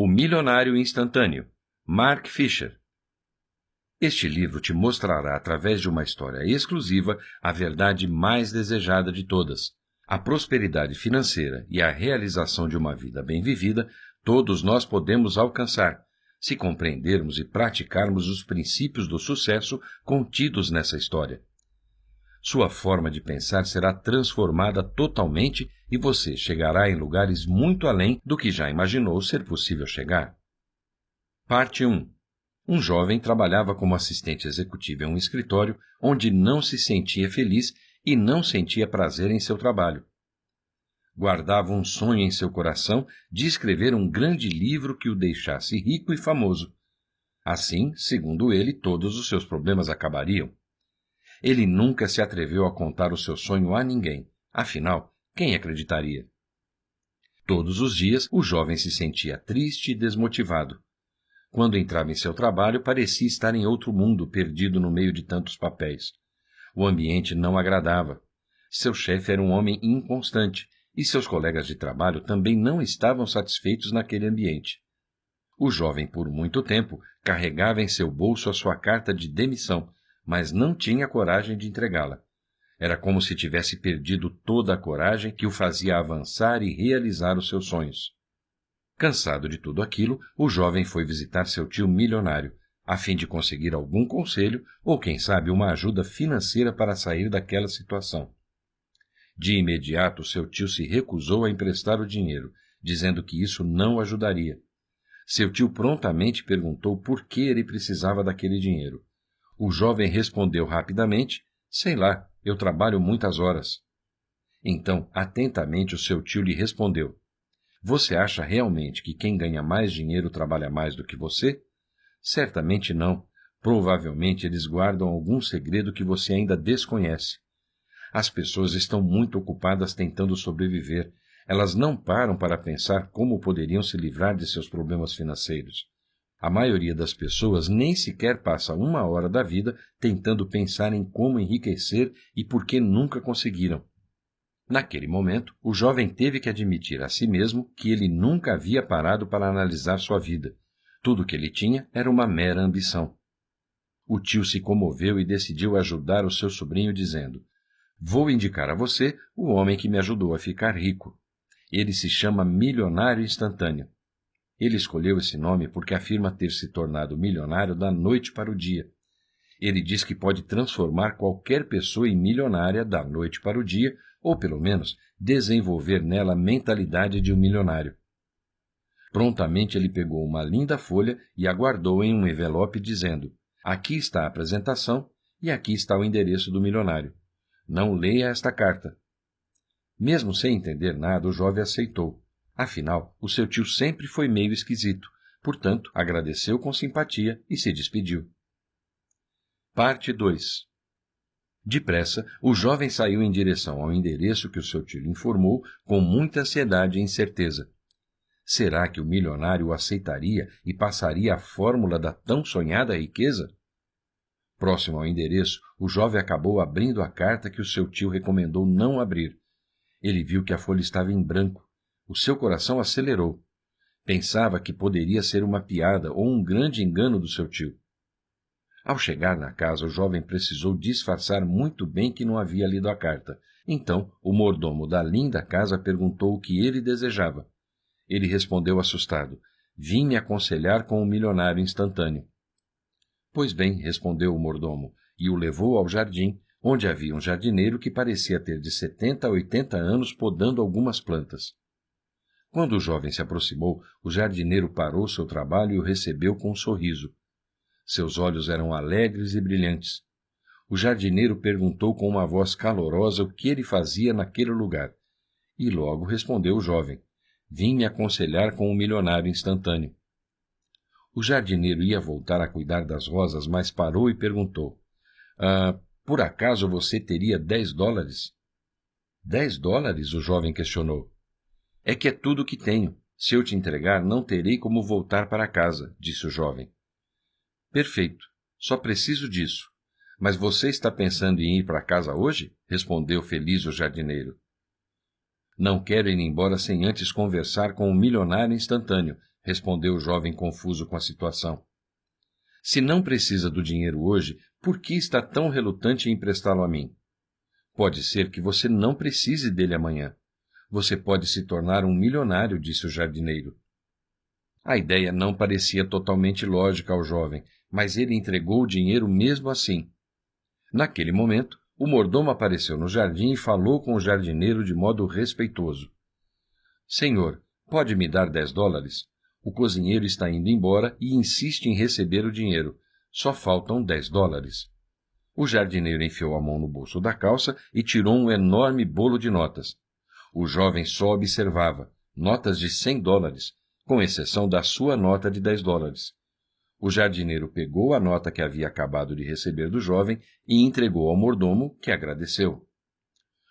O Milionário Instantâneo, Mark Fisher. Este livro te mostrará, através de uma história exclusiva, a verdade mais desejada de todas. A prosperidade financeira e a realização de uma vida bem vivida, todos nós podemos alcançar, se compreendermos e praticarmos os princípios do sucesso contidos nessa história. Sua forma de pensar será transformada totalmente e você chegará em lugares muito além do que já imaginou ser possível chegar. Parte 1. Um jovem trabalhava como assistente executivo em um escritório onde não se sentia feliz e não sentia prazer em seu trabalho. Guardava um sonho em seu coração de escrever um grande livro que o deixasse rico e famoso. Assim, segundo ele, todos os seus problemas acabariam. Ele nunca se atreveu a contar o seu sonho a ninguém. Afinal, quem acreditaria? Todos os dias, o jovem se sentia triste e desmotivado. Quando entrava em seu trabalho, parecia estar em outro mundo, perdido no meio de tantos papéis. O ambiente não agradava. Seu chefe era um homem inconstante, e seus colegas de trabalho também não estavam satisfeitos naquele ambiente. O jovem, por muito tempo, carregava em seu bolso a sua carta de demissão, mas não tinha coragem de entregá-la. Era como se tivesse perdido toda a coragem que o fazia avançar e realizar os seus sonhos. Cansado de tudo aquilo, o jovem foi visitar seu tio milionário, a fim de conseguir algum conselho ou, quem sabe, uma ajuda financeira para sair daquela situação. De imediato, seu tio se recusou a emprestar o dinheiro, dizendo que isso não o ajudaria. Seu tio prontamente perguntou por que ele precisava daquele dinheiro. O jovem respondeu rapidamente: "Sei lá, eu trabalho muitas horas." Então, atentamente, o seu tio lhe respondeu: "Você acha realmente que quem ganha mais dinheiro trabalha mais do que você? Certamente não. Provavelmente eles guardam algum segredo que você ainda desconhece. As pessoas estão muito ocupadas tentando sobreviver. Elas não param para pensar como poderiam se livrar de seus problemas financeiros. A maioria das pessoas nem sequer passa uma hora da vida tentando pensar em como enriquecer e por que nunca conseguiram." Naquele momento, o jovem teve que admitir a si mesmo que ele nunca havia parado para analisar sua vida. Tudo o que ele tinha era uma mera ambição. O tio se comoveu e decidiu ajudar o seu sobrinho, dizendo: "Vou indicar a você o homem que me ajudou a ficar rico. Ele se chama Milionário Instantâneo." Ele escolheu esse nome porque afirma ter se tornado milionário da noite para o dia. Ele diz que pode transformar qualquer pessoa em milionária da noite para o dia, ou pelo menos desenvolver nela a mentalidade de um milionário. Prontamente ele pegou uma linda folha e a guardou em um envelope, dizendo: "Aqui está a apresentação e aqui está o endereço do milionário. Não leia esta carta." Mesmo sem entender nada, o jovem aceitou. Afinal, o seu tio sempre foi meio esquisito. Portanto, agradeceu com simpatia e se despediu. Parte 2. Depressa, o jovem saiu em direção ao endereço que o seu tio lhe informou, com muita ansiedade e incerteza. Será que o milionário o aceitaria e passaria a fórmula da tão sonhada riqueza? Próximo ao endereço, o jovem acabou abrindo a carta que o seu tio recomendou não abrir. Ele viu que a folha estava em branco. O seu coração acelerou. Pensava que poderia ser uma piada ou um grande engano do seu tio. Ao chegar na casa, o jovem precisou disfarçar muito bem que não havia lido a carta. Então, o mordomo da linda casa perguntou o que ele desejava. Ele respondeu assustado: "Vim me aconselhar com o milionário instantâneo." "Pois bem," respondeu o mordomo, e o levou ao jardim, onde havia um jardineiro que parecia ter de 70 a 80 anos podando algumas plantas. Quando o jovem se aproximou, o jardineiro parou seu trabalho e o recebeu com um sorriso. Seus olhos eram alegres e brilhantes. O jardineiro perguntou com uma voz calorosa o que ele fazia naquele lugar. E logo respondeu o jovem: "Vim me aconselhar com o milionário instantâneo." O jardineiro ia voltar a cuidar das rosas, mas parou e perguntou: "Por acaso você teria $10? $10? O jovem questionou. "É que é tudo o que tenho. Se eu te entregar, não terei como voltar para casa," disse o jovem. "Perfeito. Só preciso disso. Mas você está pensando em ir para casa hoje?" respondeu feliz o jardineiro. "Não quero ir embora sem antes conversar com o milionário instantâneo. respondeu o jovem confuso com a situação. Se não precisa do dinheiro hoje, por que está tão relutante em emprestá-lo a mim? Pode ser que você não precise dele amanhã. Você pode se tornar um milionário, disse o jardineiro. A ideia não parecia totalmente lógica ao jovem, mas ele entregou o dinheiro mesmo assim. Naquele momento, o mordomo apareceu no jardim e falou com o jardineiro de modo respeitoso. Senhor, pode me dar $10? O cozinheiro está indo embora e insiste em receber o dinheiro. Só faltam $10. O jardineiro enfiou a mão no bolso da calça e tirou um enorme bolo de notas. O jovem só observava, notas de $100, com exceção da sua nota de $10. O jardineiro pegou a nota que havia acabado de receber do jovem e entregou ao mordomo, que agradeceu.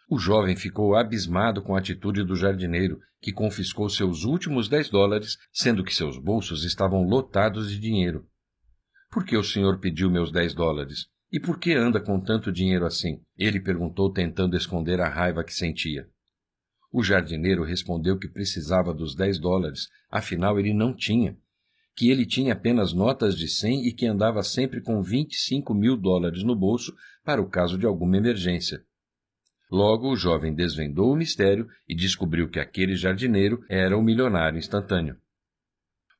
O jovem ficou abismado com a atitude do jardineiro, que confiscou seus últimos $10, sendo que seus bolsos estavam lotados de dinheiro. Por que o senhor pediu meus $10? E por que anda com tanto dinheiro assim? Ele perguntou, tentando esconder a raiva que sentia. O jardineiro respondeu que precisava dos $10, afinal ele não tinha, que ele tinha apenas notas de 100 e que andava sempre com $25.000 no bolso para o caso de alguma emergência. Logo, o jovem desvendou o mistério e descobriu que aquele jardineiro era o milionário instantâneo.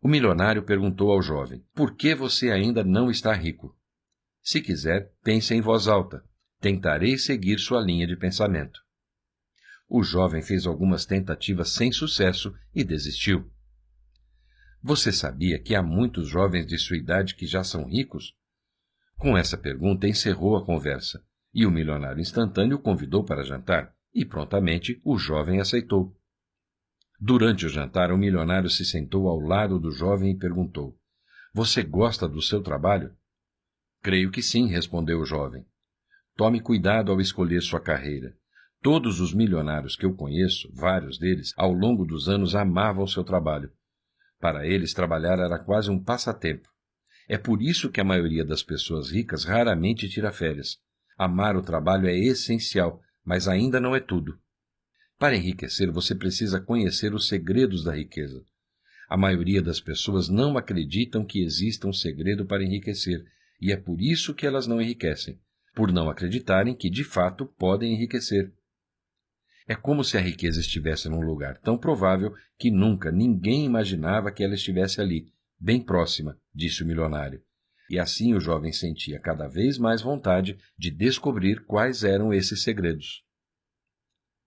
O milionário perguntou ao jovem, por que você ainda não está rico? Se quiser, pense em voz alta. Tentarei seguir sua linha de pensamento. O jovem fez algumas tentativas sem sucesso e desistiu. Você sabia que há muitos jovens de sua idade que já são ricos? Com essa pergunta encerrou a conversa, e o milionário instantâneo o convidou para jantar, e prontamente o jovem aceitou. Durante o jantar, o milionário se sentou ao lado do jovem e perguntou, você gosta do seu trabalho? Creio que sim, respondeu o jovem. Tome cuidado ao escolher sua carreira. Todos os milionários que eu conheço, vários deles, ao longo dos anos amavam seu trabalho. Para eles, trabalhar era quase um passatempo. É por isso que a maioria das pessoas ricas raramente tira férias. Amar o trabalho é essencial, mas ainda não é tudo. Para enriquecer, você precisa conhecer os segredos da riqueza. A maioria das pessoas não acreditam que exista um segredo para enriquecer, e é por isso que elas não enriquecem, por não acreditarem que, de fato, podem enriquecer. É como se a riqueza estivesse num lugar tão provável que nunca ninguém imaginava que ela estivesse ali, bem próxima, disse o milionário. E assim o jovem sentia cada vez mais vontade de descobrir quais eram esses segredos.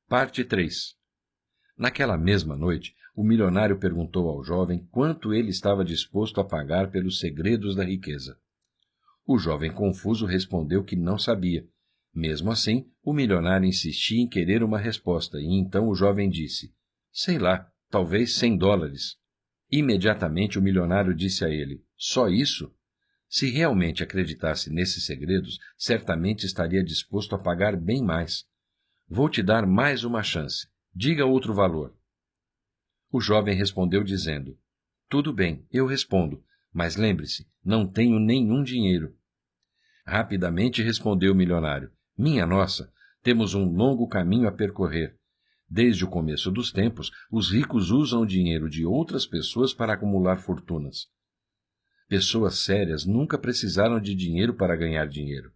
Parte 3. Naquela mesma noite, o milionário perguntou ao jovem quanto ele estava disposto a pagar pelos segredos da riqueza. O jovem confuso respondeu que não sabia. Mesmo assim, o milionário insistia em querer uma resposta, e então o jovem disse, sei lá, talvez $100. Imediatamente o milionário disse a ele, só isso? Se realmente acreditasse nesses segredos, certamente estaria disposto a pagar bem mais. Vou te dar mais uma chance. Diga outro valor. O jovem respondeu dizendo, tudo bem, eu respondo, mas lembre-se, não tenho nenhum dinheiro. Rapidamente respondeu o milionário, minha nossa, temos um longo caminho a percorrer. Desde o começo dos tempos, os ricos usam o dinheiro de outras pessoas para acumular fortunas. Pessoas sérias nunca precisaram de dinheiro para ganhar dinheiro.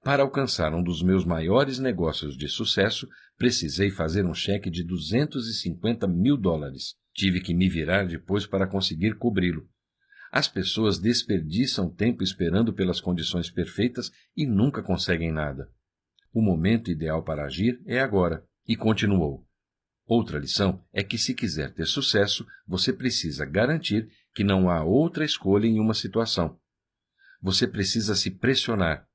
Para alcançar um dos meus maiores negócios de sucesso, precisei fazer um cheque de $250.000. Tive que me virar depois para conseguir cobri-lo. As pessoas desperdiçam tempo esperando pelas condições perfeitas e nunca conseguem nada. O momento ideal para agir é agora. E continuou. Outra lição é que se quiser ter sucesso, você precisa garantir que não há outra escolha em uma situação. Você precisa se pressionar.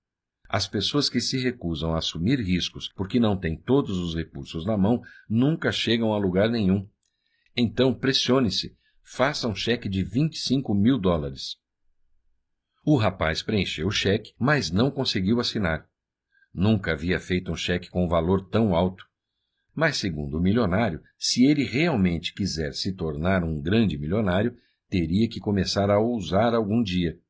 As pessoas que se recusam a assumir riscos porque não têm todos os recursos na mão nunca chegam a lugar nenhum. Então pressione-se. Faça um cheque de $25.000. O rapaz preencheu o cheque, mas não conseguiu assinar. Nunca havia feito um cheque com um valor tão alto. Mas, segundo o milionário, se ele realmente quiser se tornar um grande milionário, teria que começar a ousar algum dia.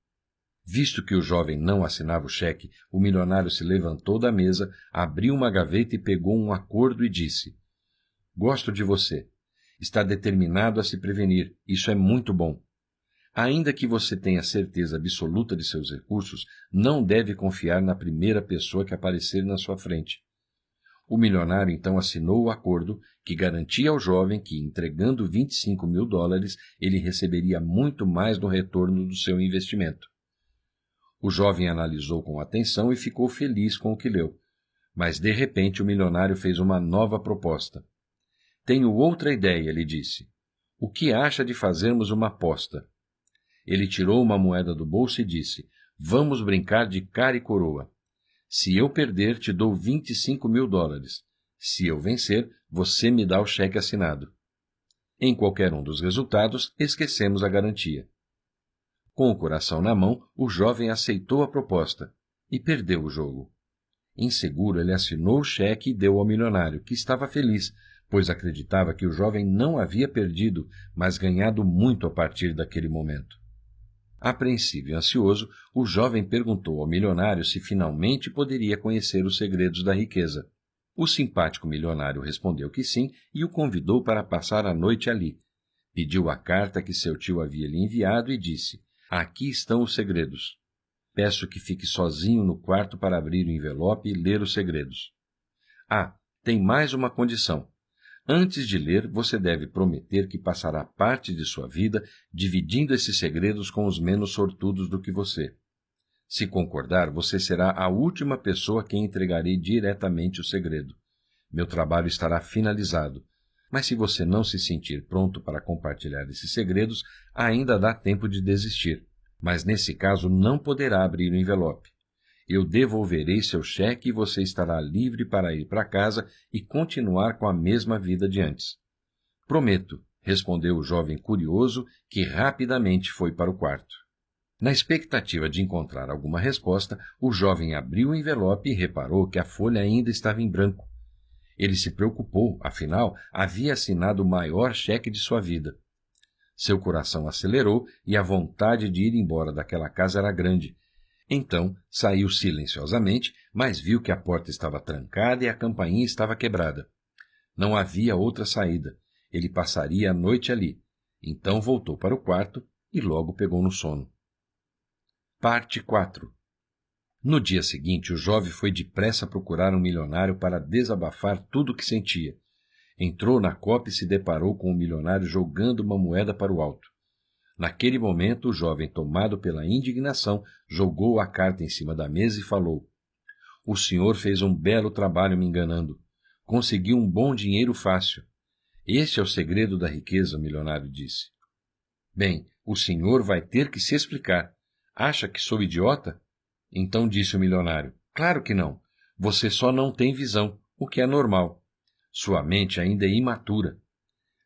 Visto que o jovem não assinava o cheque, o milionário se levantou da mesa, abriu uma gaveta e pegou um acordo e disse, gosto de você. Está determinado a se prevenir. Isso é muito bom. Ainda que você tenha certeza absoluta de seus recursos, não deve confiar na primeira pessoa que aparecer na sua frente. O milionário então assinou o acordo que garantia ao jovem que, entregando $25.000, ele receberia muito mais no retorno do seu investimento. O jovem analisou com atenção e ficou feliz com o que leu. Mas, de repente, o milionário fez uma nova proposta. Tenho outra ideia, lhe disse. O que acha de fazermos uma aposta? Ele tirou uma moeda do bolso e disse, vamos brincar de cara e coroa. Se eu perder, te dou $25.000. Se eu vencer, você me dá o cheque assinado. Em qualquer um dos resultados, esquecemos a garantia. Com o coração na mão, o jovem aceitou a proposta e perdeu o jogo. Inseguro, ele assinou o cheque e deu ao milionário, que estava feliz, pois acreditava que o jovem não havia perdido, mas ganhado muito a partir daquele momento. Apreensivo e ansioso, o jovem perguntou ao milionário se finalmente poderia conhecer os segredos da riqueza. O simpático milionário respondeu que sim e o convidou para passar a noite ali. Pediu a carta que seu tio havia lhe enviado e disse, aqui estão os segredos. Peço que fique sozinho no quarto para abrir o envelope e ler os segredos. Ah, tem mais uma condição. Antes de ler, você deve prometer que passará parte de sua vida dividindo esses segredos com os menos sortudos do que você. Se concordar, você será a última pessoa a quem entregarei diretamente o segredo. Meu trabalho estará finalizado. Mas se você não se sentir pronto para compartilhar esses segredos, ainda dá tempo de desistir. Mas nesse caso não poderá abrir o envelope. Eu devolverei seu cheque e você estará livre para ir para casa e continuar com a mesma vida de antes. Prometo, respondeu o jovem curioso, que rapidamente foi para o quarto. Na expectativa de encontrar alguma resposta, o jovem abriu o envelope e reparou que a folha ainda estava em branco. Ele se preocupou, afinal, havia assinado o maior cheque de sua vida. Seu coração acelerou e a vontade de ir embora daquela casa era grande. Então, saiu silenciosamente, mas viu que a porta estava trancada e a campainha estava quebrada. Não havia outra saída. Ele passaria a noite ali. Então voltou para o quarto e logo pegou no sono. Parte 4. No dia seguinte, o jovem foi depressa procurar um milionário para desabafar tudo o que sentia. Entrou na copa e se deparou com o milionário jogando uma moeda para o alto. Naquele momento, o jovem, tomado pela indignação, jogou a carta em cima da mesa e falou, o senhor fez um belo trabalho me enganando. Conseguiu um bom dinheiro fácil. Este é o segredo da riqueza, o milionário disse. Bem, o senhor vai ter que se explicar. Acha que sou idiota? Então disse o milionário, claro que não. Você só não tem visão, o que é normal. Sua mente ainda é imatura.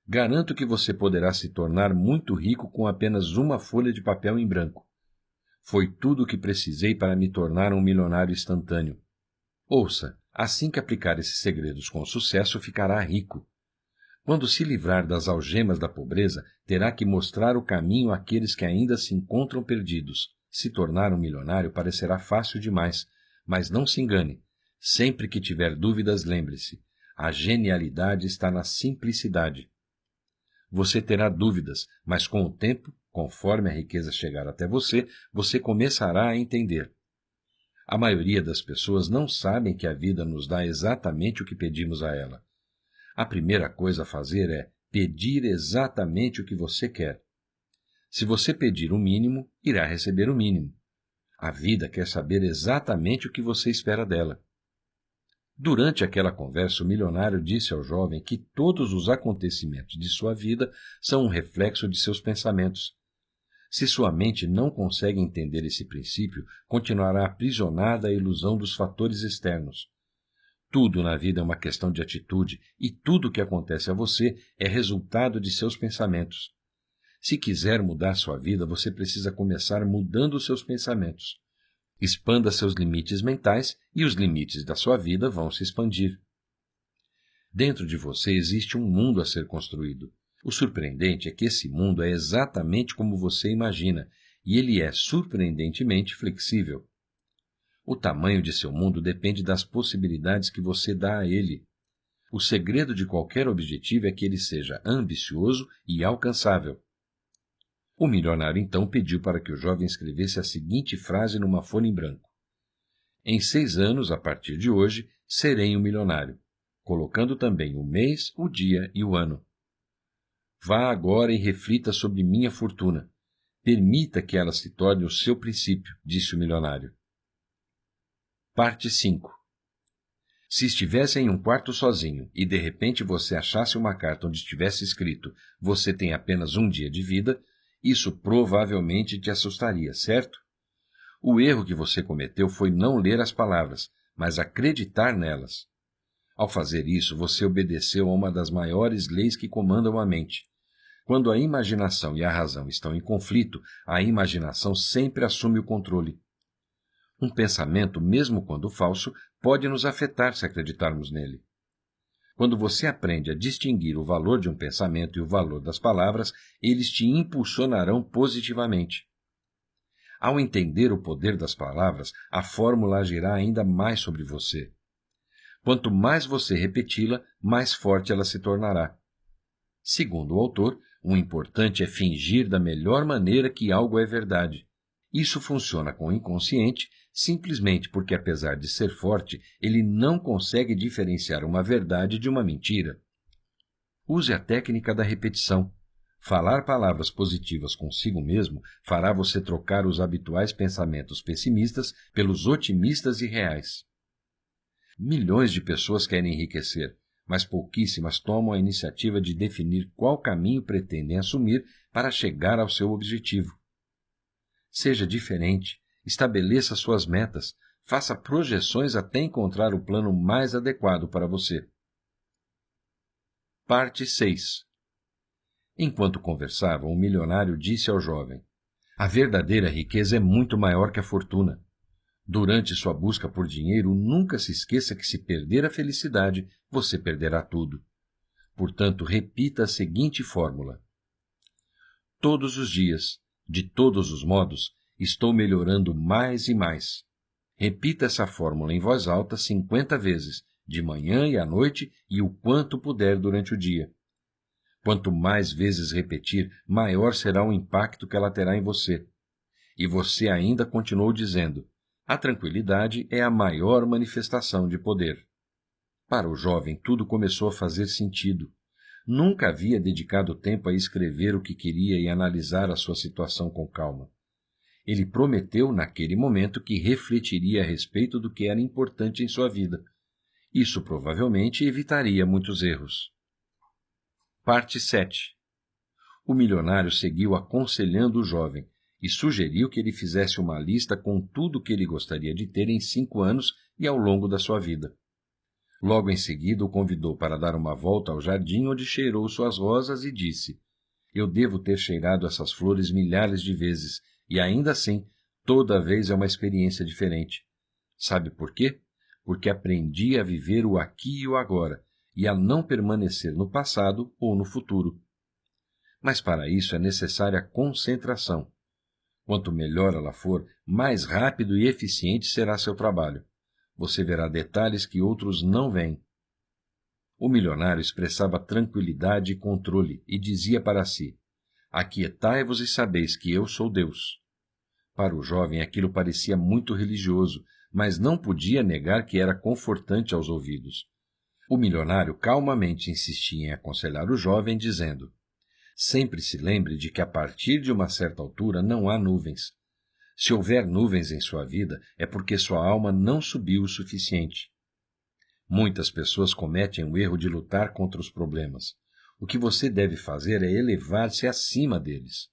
Garanto que você poderá se tornar muito rico com apenas uma folha de papel em branco. Foi tudo o que precisei para me tornar um milionário instantâneo. Ouça, assim que aplicar esses segredos com sucesso, ficará rico. Quando se livrar das algemas da pobreza, terá que mostrar o caminho àqueles que ainda se encontram perdidos. Se tornar um milionário parecerá fácil demais, mas não se engane. Sempre que tiver dúvidas, lembre-se, a genialidade está na simplicidade. Você terá dúvidas, mas com o tempo, conforme a riqueza chegar até você, você começará a entender. A maioria das pessoas não sabem que a vida nos dá exatamente o que pedimos a ela. A primeira coisa a fazer é pedir exatamente o que você quer. Se você pedir o mínimo, irá receber o mínimo. A vida quer saber exatamente o que você espera dela. Durante aquela conversa, o milionário disse ao jovem que todos os acontecimentos de sua vida são um reflexo de seus pensamentos. Se sua mente não consegue entender esse princípio, continuará aprisionada à ilusão dos fatores externos. Tudo na vida é uma questão de atitude, e tudo o que acontece a você é resultado de seus pensamentos. Se quiser mudar sua vida, você precisa começar mudando os seus pensamentos. Expanda seus limites mentais e os limites da sua vida vão se expandir. Dentro de você existe um mundo a ser construído. O surpreendente é que esse mundo é exatamente como você imagina, e ele é surpreendentemente flexível. O tamanho de seu mundo depende das possibilidades que você dá a ele. O segredo de qualquer objetivo é que ele seja ambicioso e alcançável. O milionário então pediu para que o jovem escrevesse a seguinte frase numa folha em branco: Em 6 anos, a partir de hoje, serei um milionário, colocando também o mês, o dia e o ano. Vá agora e reflita sobre minha fortuna. Permita que ela se torne o seu princípio, disse o milionário. Parte 5. Se estivesse em um quarto sozinho e de repente você achasse uma carta onde estivesse escrito "Você tem apenas um dia de vida", isso provavelmente te assustaria, certo? O erro que você cometeu foi não ler as palavras, mas acreditar nelas. Ao fazer isso, você obedeceu a uma das maiores leis que comandam a mente. Quando a imaginação e a razão estão em conflito, a imaginação sempre assume o controle. Um pensamento, mesmo quando falso, pode nos afetar se acreditarmos nele. Quando você aprende a distinguir o valor de um pensamento e o valor das palavras, eles te impulsionarão positivamente. Ao entender o poder das palavras, a fórmula agirá ainda mais sobre você. Quanto mais você repeti-la, mais forte ela se tornará. Segundo o autor, o importante é fingir da melhor maneira que algo é verdade. Isso funciona com o inconsciente simplesmente porque, apesar de ser forte, ele não consegue diferenciar uma verdade de uma mentira. Use a técnica da repetição. Falar palavras positivas consigo mesmo fará você trocar os habituais pensamentos pessimistas pelos otimistas e reais. Milhões de pessoas querem enriquecer, mas pouquíssimas tomam a iniciativa de definir qual caminho pretendem assumir para chegar ao seu objetivo. Seja diferente, estabeleça suas metas, faça projeções até encontrar o plano mais adequado para você. Parte 6. Enquanto conversavam, o milionário disse ao jovem: A verdadeira riqueza é muito maior que a fortuna. Durante sua busca por dinheiro, nunca se esqueça que se perder a felicidade, você perderá tudo. Portanto, repita a seguinte fórmula: Todos os dias, de todos os modos, estou melhorando mais e mais. Repita essa fórmula em voz alta 50 vezes, de manhã e à noite e o quanto puder durante o dia. Quanto mais vezes repetir, maior será o impacto que ela terá em você. E você ainda continuou dizendo: a tranquilidade é a maior manifestação de poder. Para o jovem, tudo começou a fazer sentido. Nunca havia dedicado tempo a escrever o que queria e analisar a sua situação com calma. Ele prometeu, naquele momento, que refletiria a respeito do que era importante em sua vida. Isso provavelmente evitaria muitos erros. Parte 7. O milionário seguiu aconselhando o jovem e sugeriu que ele fizesse uma lista com tudo o que ele gostaria de ter em 5 anos e ao longo da sua vida. Logo em seguida, o convidou para dar uma volta ao jardim onde cheirou suas rosas e disse: Eu devo ter cheirado essas flores milhares de vezes, e ainda assim, toda vez é uma experiência diferente. Sabe por quê? Porque aprendi a viver o aqui e o agora, e a não permanecer no passado ou no futuro. Mas para isso é necessária concentração. Quanto melhor ela for, mais rápido e eficiente será seu trabalho. Você verá detalhes que outros não veem. O milionário expressava tranquilidade e controle e dizia para si: Aquietai-vos e sabeis que eu sou Deus. Para o jovem aquilo parecia muito religioso, mas não podia negar que era confortante aos ouvidos. O milionário calmamente insistia em aconselhar o jovem, dizendo: Sempre se lembre de que a partir de uma certa altura não há nuvens. Se houver nuvens em sua vida, é porque sua alma não subiu o suficiente. Muitas pessoas cometem o erro de lutar contra os problemas. O que você deve fazer é elevar-se acima deles.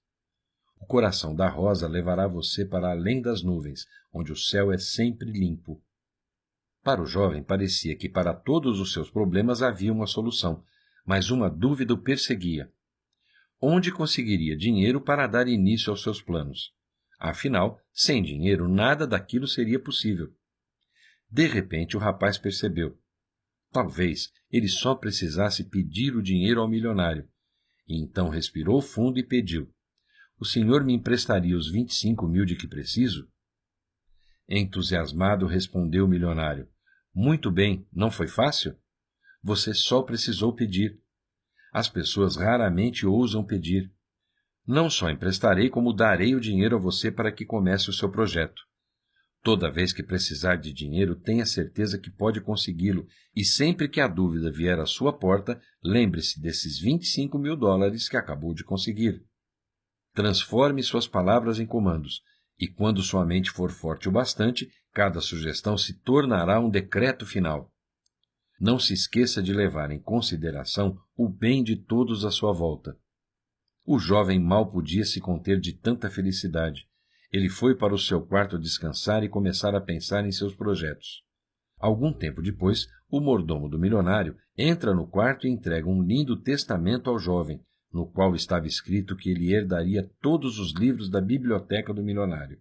O coração da rosa levará você para além das nuvens, onde o céu é sempre limpo. Para o jovem parecia que para todos os seus problemas havia uma solução, mas uma dúvida o perseguia. Onde conseguiria dinheiro para dar início aos seus planos? Afinal, sem dinheiro, nada daquilo seria possível. De repente, o rapaz percebeu. Talvez ele só precisasse pedir o dinheiro ao milionário. E então respirou fundo e pediu: O senhor me emprestaria os 25.000 de que preciso? Entusiasmado, respondeu o milionário: Muito bem, não foi fácil? Você só precisou pedir. As pessoas raramente ousam pedir. Não só emprestarei, como darei o dinheiro a você para que comece o seu projeto. Toda vez que precisar de dinheiro, tenha certeza que pode consegui-lo, e sempre que a dúvida vier à sua porta, lembre-se desses $25.000 que acabou de conseguir. Transforme suas palavras em comandos, e quando sua mente for forte o bastante, cada sugestão se tornará um decreto final. Não se esqueça de levar em consideração o bem de todos à sua volta. O jovem mal podia se conter de tanta felicidade. Ele foi para o seu quarto descansar e começar a pensar em seus projetos. Algum tempo depois, o mordomo do milionário entra no quarto e entrega um lindo testamento ao jovem, no qual estava escrito que ele herdaria todos os livros da biblioteca do milionário.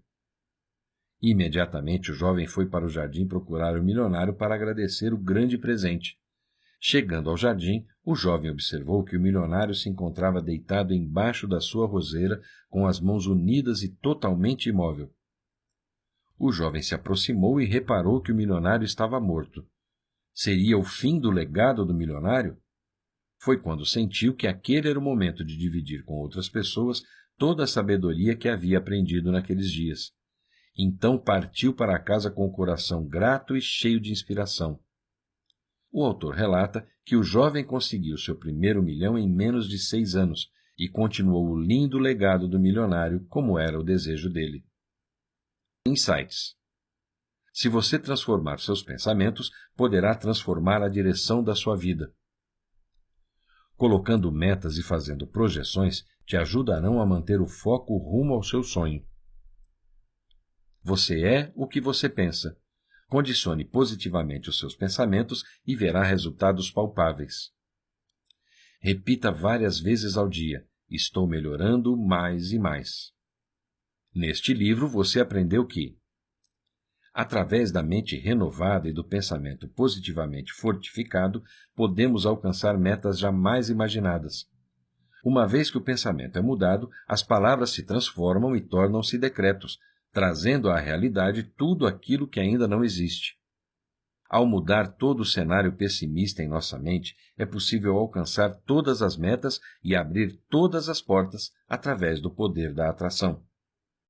Imediatamente o jovem foi para o jardim procurar o milionário para agradecer o grande presente. Chegando ao jardim, o jovem observou que o milionário se encontrava deitado embaixo da sua roseira, com as mãos unidas e totalmente imóvel. O jovem se aproximou e reparou que o milionário estava morto. Seria o fim do legado do milionário? Foi quando sentiu que aquele era o momento de dividir com outras pessoas toda a sabedoria que havia aprendido naqueles dias. Então partiu para casa com o coração grato e cheio de inspiração. O autor relata que o jovem conseguiu seu primeiro milhão em menos de 6 anos e continuou o lindo legado do milionário como era o desejo dele. Insights. Se você transformar seus pensamentos, poderá transformar a direção da sua vida. Colocando metas e fazendo projeções te ajudarão a manter o foco rumo ao seu sonho. Você é o que você pensa. Condicione positivamente os seus pensamentos e verá resultados palpáveis. Repita várias vezes ao dia: estou melhorando mais e mais. Neste livro você aprendeu que, através da mente renovada e do pensamento positivamente fortificado, podemos alcançar metas jamais imaginadas. Uma vez que o pensamento é mudado, as palavras se transformam e tornam-se decretos, trazendo à realidade tudo aquilo que ainda não existe. Ao mudar todo o cenário pessimista em nossa mente, é possível alcançar todas as metas e abrir todas as portas através do poder da atração.